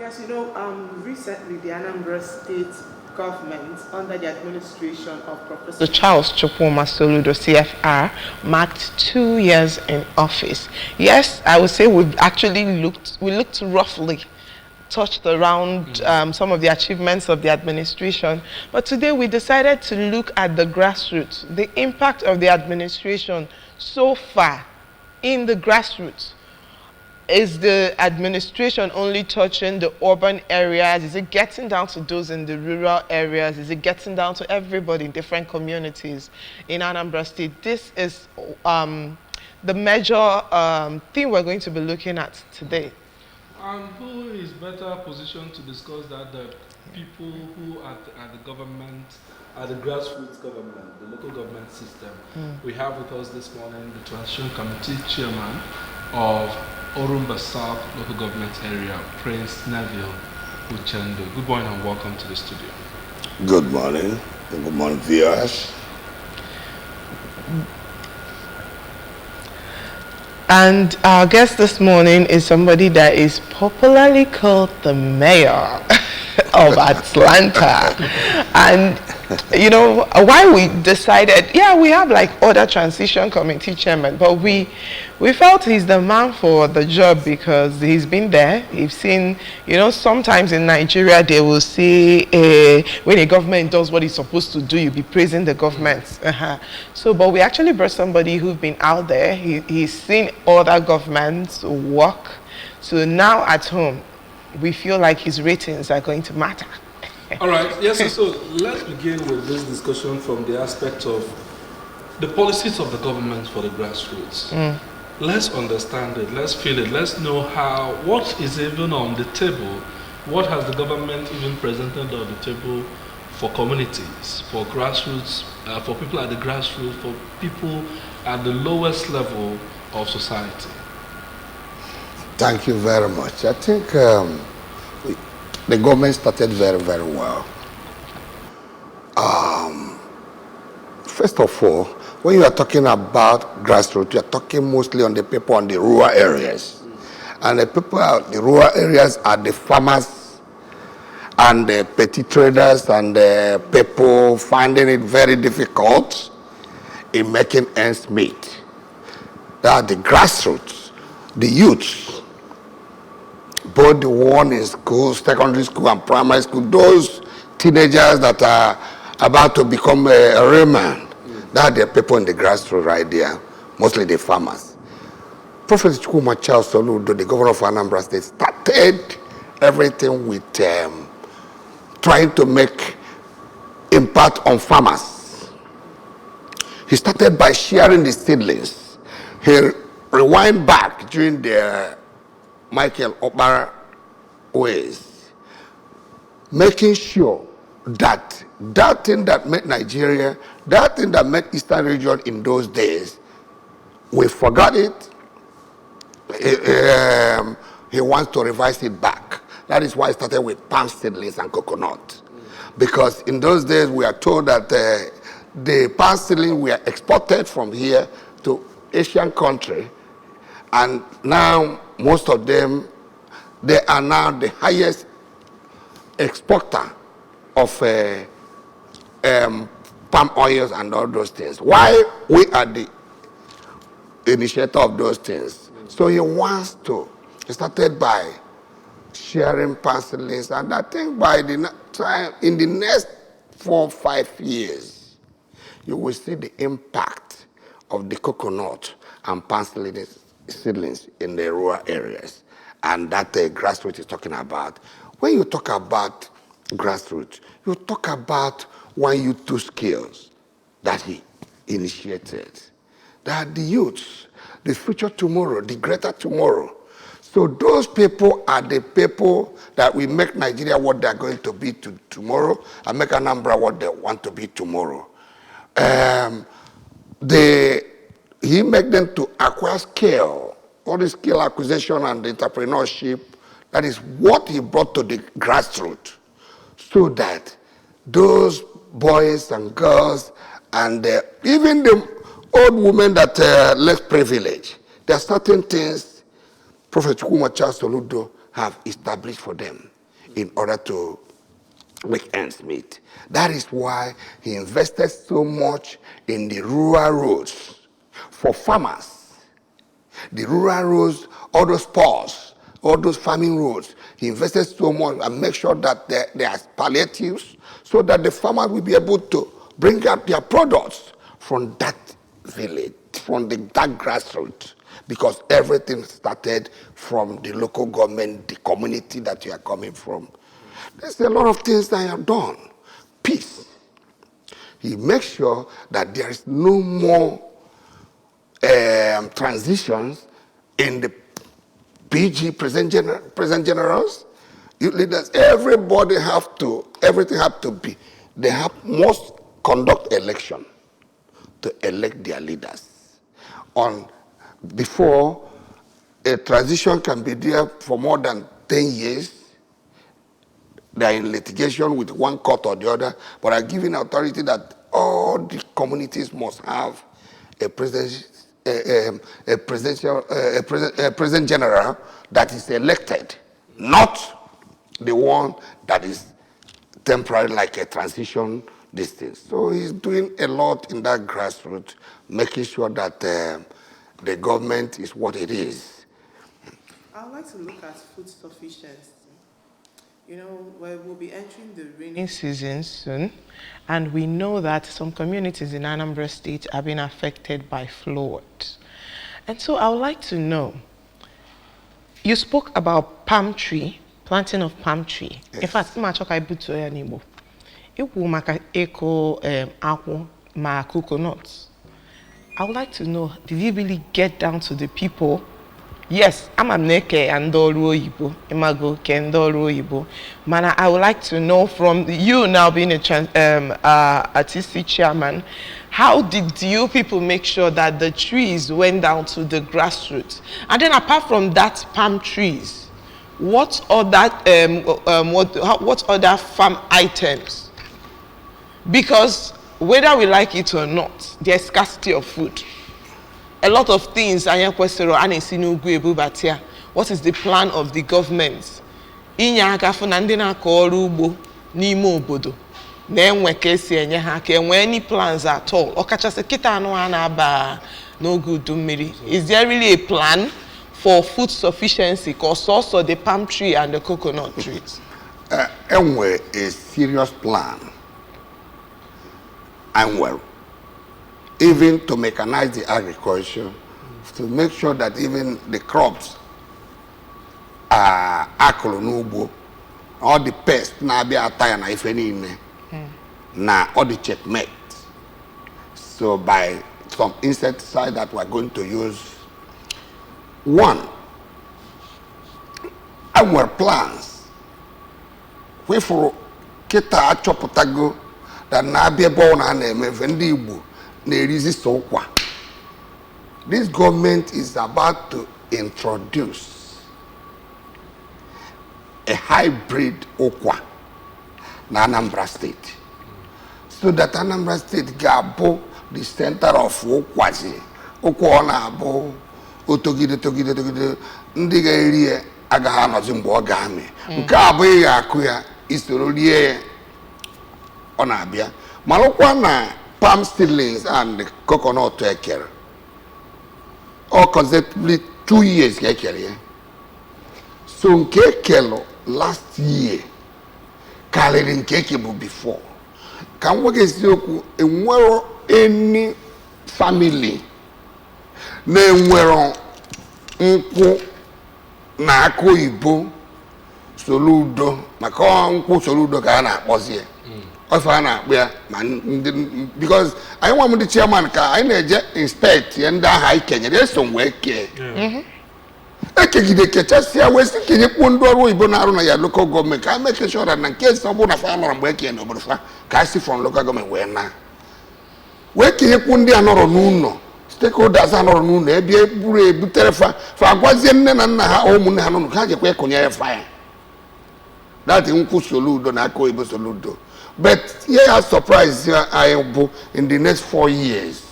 Yes, recently the Anambra State government, under the administration of Professor Charles Chukwuma Soludo, CFR, marked 2 years in office. Yes, I would say we looked roughly touched around some of the achievements of the administration. But today we decided to look at the grassroots, the impact of the administration so far in the grassroots. Is the administration only touching the urban areas? Is it getting down to those in the rural areas? Is it getting down to everybody in different communities in Anambra State? This is the major thing we're going to be looking at today. And who is better positioned to discuss that? The people who are at the government, at the grassroots government, the local government system. We have with us this morning the Transition Committee Chairman of Orumba South Local Government Area, Prince Neville Uchendo. Good morning and welcome to the studio. Good morning. Good morning, viewers. And our guest this morning is somebody that is popularly called the mayor of Atlanta. And why we decided, we have like other transition committee chairman, but we felt he's the man for the job because he's been there. He's seen, sometimes in Nigeria they will say when a government does what it's supposed to do, you'll be praising the government. So, but we actually brought somebody who's been out there. He's seen other governments work. So now at home, we feel like his ratings are going to matter. All right, yes, so let's begin with this discussion from the aspect of the policies of the government for the grassroots. Let's understand it, let's feel it, let's know what is even on the table, what has the government even presented on the table for communities, for grassroots, for people at the grassroots, for people at the lowest level of society. Thank you very much. I think the government started very, very well. First of all, when you are talking about grassroots, you are talking mostly on the people on the rural areas. And the people at the rural areas are the farmers and the petty traders and the people finding it very difficult in making ends meet. They are the grassroots, the youths, both the one in school, secondary school and primary school, those teenagers that are about to become a real man. That are the people in the grassroots right there, mostly the farmers. Professor Chukwuma Charles Soludo, the governor of Anambra State, started everything with trying to make impact on farmers. He started by sharing the seedlings. He rewind back during the Michael Okpara ways, making sure that thing that made Nigeria, that thing that made Eastern region in those days, we forgot it. He wants to revise it back. That is why he started with palm seedlings and coconut. Because in those days we are told that the palm seedlings were exported from here to Asian country, and now most of them, they are now the highest exporter of palm oils and all those things. Why we are the initiator of those things? So he started by sharing palm seedlings, and I think by the time, in the next 4 or 5 years, you will see the impact of the coconut and palm seedlings in the rural areas, and that grassroots is talking about. When you talk about grassroots, you talk about 1 Youth 2 Skills that he initiated. That the youths, the future tomorrow, the greater tomorrow. So those people are the people that will make Nigeria what they are going to be tomorrow, and make Anambra what they want to be tomorrow. He made them to acquire skill, all the skill acquisition and entrepreneurship. That is what he brought to the grassroots, so that those boys and girls and even the old women that less privilege, there are certain things Prophet Chukwuma Charles Soludo have established for them. in order to make ends meet. That is why he invested so much in the rural roads for farmers. The rural roads, all those poors, all those farming roads, he invested so much and make sure that there are palliatives so that the farmers will be able to bring out their products from that village, from that grassroots, because everything started from the local government, the community that you are coming from. There's a lot of things that I have done. Peace. He makes sure that there is no more transitions in the PG present generals, youth leaders. Everybody everything have to be. They must conduct election to elect their leaders. Before a transition can be there for more than 10 years, they are in litigation with one court or the other, but are giving authority that all the communities must have a president general that is elected, not the one that is temporary, like a transition distance. So he's doing a lot in that grassroots, making sure that the government is what it is. I would like to look at food sufficiency. You know, we'll be entering the rainy season soon, and we know that some communities in Anambra State are being affected by floods. And so I would like to know, you spoke about palm tree, planting of palm tree. Yes. In fact, I would like to know, did you really get down to the people? Yes, I'm a neke and Ibo, Imago Kendoro Ibo. Mana, I would like to know from you now being a TC chairman, how did you people make sure that the trees went down to the grassroots? And then apart from that palm trees, what other farm items? Because whether we like it or not, there's scarcity of food. A lot of things. What is the plan of the government? Any plans at all? Is there really a plan for food sufficiency, because also the palm tree and the coconut trees? Anyway, a serious plan. And well, even to mechanize the agriculture, to make sure that even the crops are akolonubo, all the pests na be ataya na ifeni na all the checkmate. So by some insecticide that we're going to use, one, our plans, we for kita achoputago that na be born and vendi igbo. This government is about to introduce a hybrid okwa in Anambra State, so that Anambra State gabo the center of okwazi. Okwa na abo otogide ndiga area agaha no zimbo ogami. Nke abo ya akuya isoro lie ona abia. Malokwa na palm seedlings and the coconut care. All consecutively 2 years care. So kekelo last year, Kalerin kekebo before. Can we get any family na enwero nkwụ na akụ oyibo soludo maka nkwụ soludo ka a na-akpọzie. Because I want the chairman I inspect and high Kenya. There's somewhere care. Local government. I make sure that in case someone of farmer and working over from local government where now. Where can you put the another no? Stakeholders are not known. Be a telephone for Guazian and home Hanon Kaja fire. That in Kusoludo, Nako Ibo Soludo. But here I surprised I am in the next 4 years.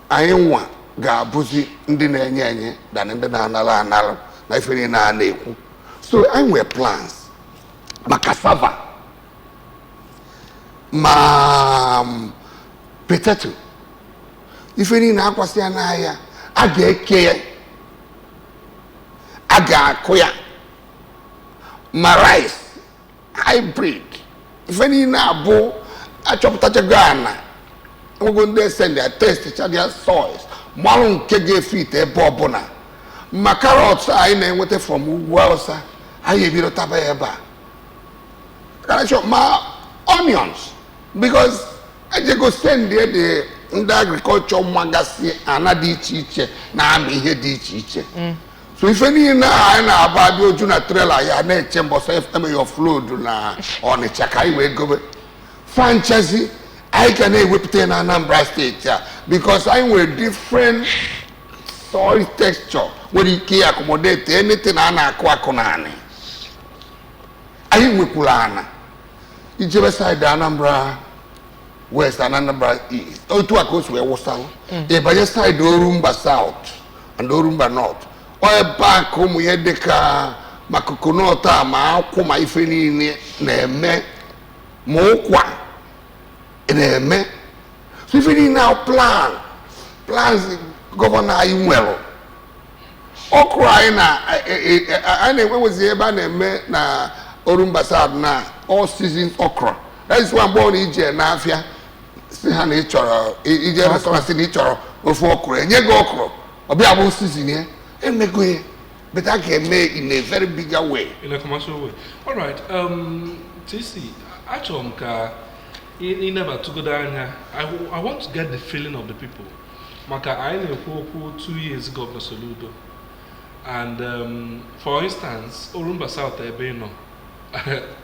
I am one Gabuzi in the Nanya than in the Nala. So I wear plans ma cassava, ma potato. If any na akwasi anaya, aga eke, aga koya, ma rice, hybrid. If any na abo, a chop Ghana, we're going to send their test to their soils. Malon kege fit a bobona. Ma carrots I name from Welsa. I have you taba. Can I show my onions? Because I just go send there the agriculture magazine and I teach na I'm here teach. So if any na I na about you juna trailer ya na chembo so if your flood na on a chakai we go franchise I can whip ten Anambra State because I'm with different soil texture when you can accommodate anything ana kwa konani. I whip Pulana. You just side Anambra West and Anambra East. Oh, two across where was south. Yeah, but just side Orumba South and Orumba North. Or back home we had the car Makukunota, Ma Kuma Ifeni Neme Mokwa. So if you now plans Governor Imwelo. Okra na when was the eba na Orumba South na all seasons okra. That is why I'm born in Nafia. See how nature ije restaurant see nature of okra. And you go okra. Obi abo season here. And me go but I can make in a very bigger way. In a commercial way. All right. TC, Achomka, in never to go down here. I want to get the feeling of the people. Maka I know 2 years Governor Soludo. And for instance, Orumba South Ebeno,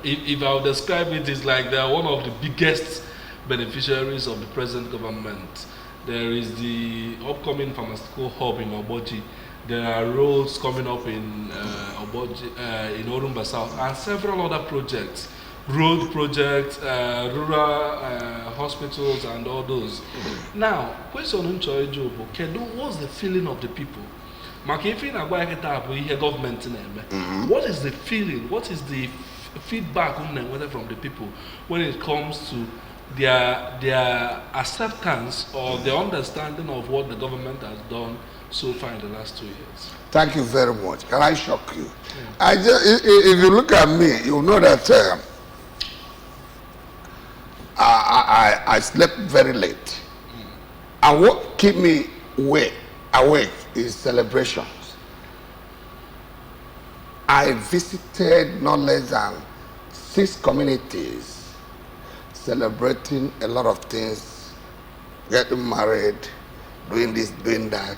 if I would describe it, it's like they are one of the biggest beneficiaries of the present government. There is the upcoming pharmaceutical hub in Oboji. There are roads coming up in Oboji, in Orumba South, and several other projects, road projects, rural hospitals, and all those. Now, question on Jobo, what's the feeling of the people? What is the feeling? What is the feedback from the people when it comes to their acceptance or their understanding of what the government has done so far in the last 2 years? Thank you very much. Can I shock you? Yeah. If you look at me, you know that I slept very late. And what kept me awake is celebrations. I visited not less than 6 communities celebrating a lot of things, getting married, doing this, doing that,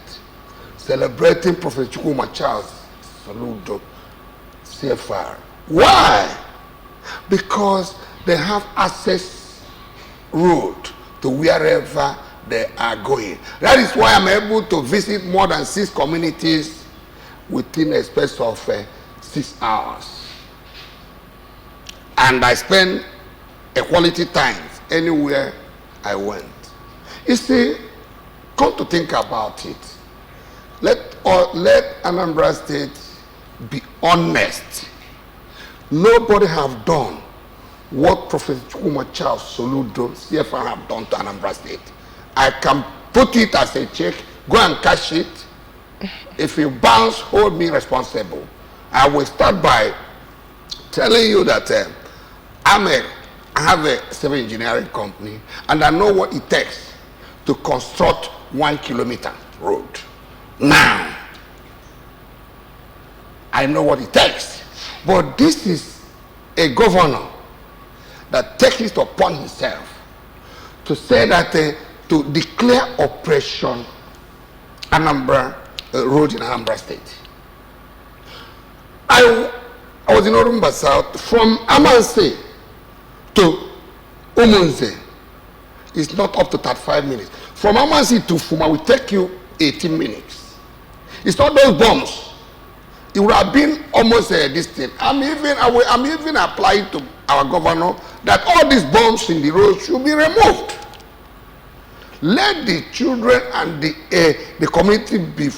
celebrating Prophet Chukwuma Charles Soludo, CFR. Why? Because they have access road to wherever they are going. That is why I'm able to visit more than 6 communities within a space of 6 hours. And I spend a quality time anywhere I went. You see, come to think about it, let Anambra State be honest. Nobody have done what Prophet Chukwuma Charles Soludo, CFR, have done to Anambra State. I can put it as a check, go and cash it. If you bounce, hold me responsible. I will start by telling you that I have a civil engineering company and I know what it takes to construct 1 kilometer road. Now, I know what it takes. But this is a governor that takes it upon himself to say that to declare Operation Anambra Road in Anambra State. I was in Orumba South from Amanse to Umunze. It's not up to 35 minutes. From Amanse to Fuma will take you 18 minutes. It's not those bombs. It would have been almost this thing. I'm even applying to our governor that all these bombs in the road should be removed. Let the children and the community be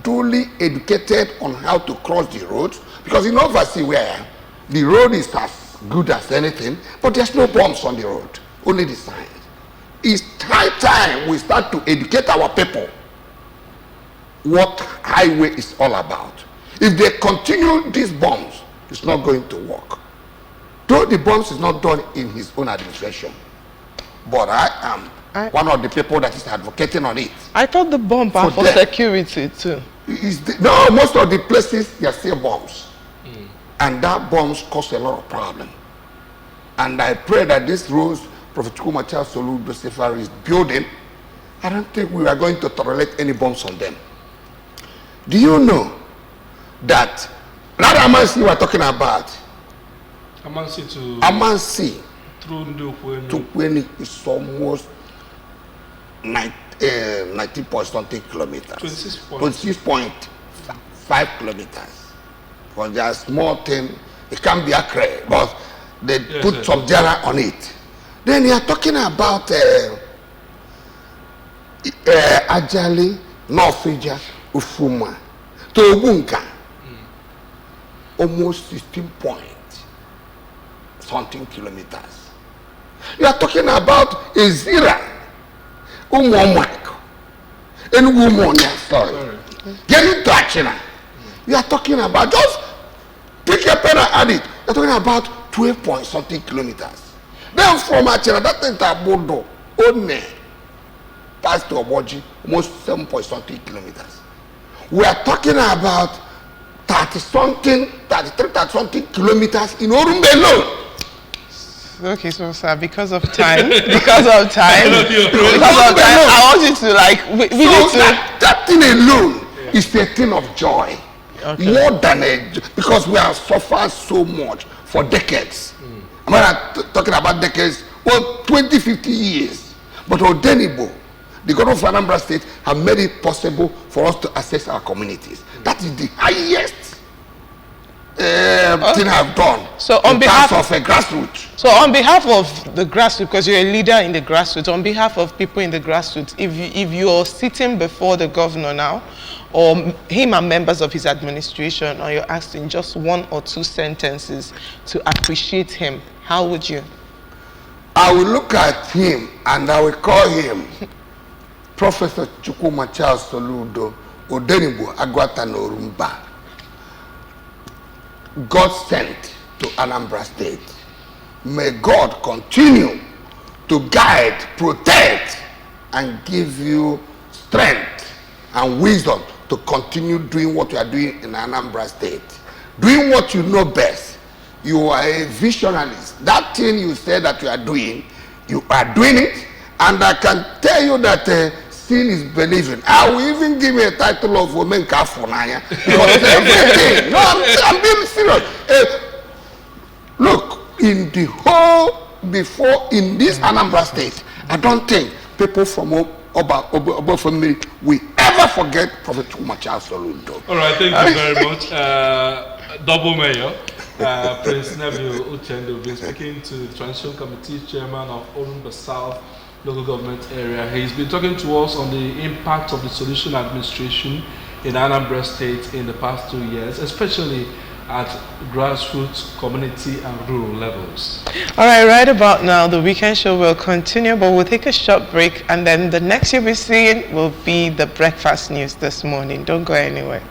duly educated on how to cross the road, because in Overseas where the road is as good as anything, but there's no bombs on the road, only the signs. It's high time we start to educate our people what highway is all about. If they continue these bombs, it's not going to work. Though the bombs is not done in his own administration, but I am one of the people that is advocating on it. I thought the bomb are for security too. No, most of the places there are still bombs. And that bombs cause a lot of problem. And I pray that this roads Prophet Chukwuma Charles Soludo Sefari is building, I don't think we are going to tolerate any bombs on them. Do you know that Amansi we are talking about? Amansi to Kweni is almost 90.something kilometers. 26.5 kilometers. Because they are small thing, it can be accurate, but they put some jara on it. Then you are talking about Ajali, Northfija, Ufuma, to Obunka, almost 16.something kilometers. You are talking about Ezira, Umomako, and Wumonia, sorry. Getting to Achina. You are talking about, just pick your pen and add it. You are talking about 12-point-something kilometers. Then from Achina, that enter Bodo, One, past to Oboji, almost 7-point-something kilometers. We are talking about 30-something, 33-something kilometers in Orumbe alone. Okay, so sir, because of time, I want you to that thing alone is a thing of joy. Okay. More than because we have suffered so much for decades. I'm not talking about decades, well, 20, 50 years. But Odenibo, the government of Anambra State, have made it possible for us to access our communities. That is the highest thing I've done. So on behalf of a grassroots. So on behalf of the grassroots, because you're a leader in the grassroots, on behalf of people in the grassroots, if you're sitting before the governor now, or him and members of his administration, or you're asked in just 1 or 2 sentences to appreciate him, how would you? I will look at him and I will call him Professor Chukwuma Charles Soludo Odenibo Agwata Norumba. God sent to Anambra State. May God continue to guide, protect, and give you strength and wisdom to continue doing what you are doing in Anambra State. Doing what you know best. You are a visionarist. That thing you say that you are doing it. And I can tell you that sin is believing. I will even give you a title of Women Kafunaya. Because everything. No, I'm being serious. Look, in the whole, in this Anambra State, I don't think people from Oba family will ever forget Prophet Chukwuma Charles Soludo. All right, thank you very much. Double Mayor, Prince Neville Uchendu will be speaking to the Transition Committee Chairman of Orumba South Local Government Area. He's been talking to us on the impact of the solution administration in Anambra State in the past 2 years, especially at grassroots, community and rural levels. All right about now, the weekend show will continue, but we'll take a short break, and then the next you'll be seeing will be the breakfast news this morning. Don't go anywhere.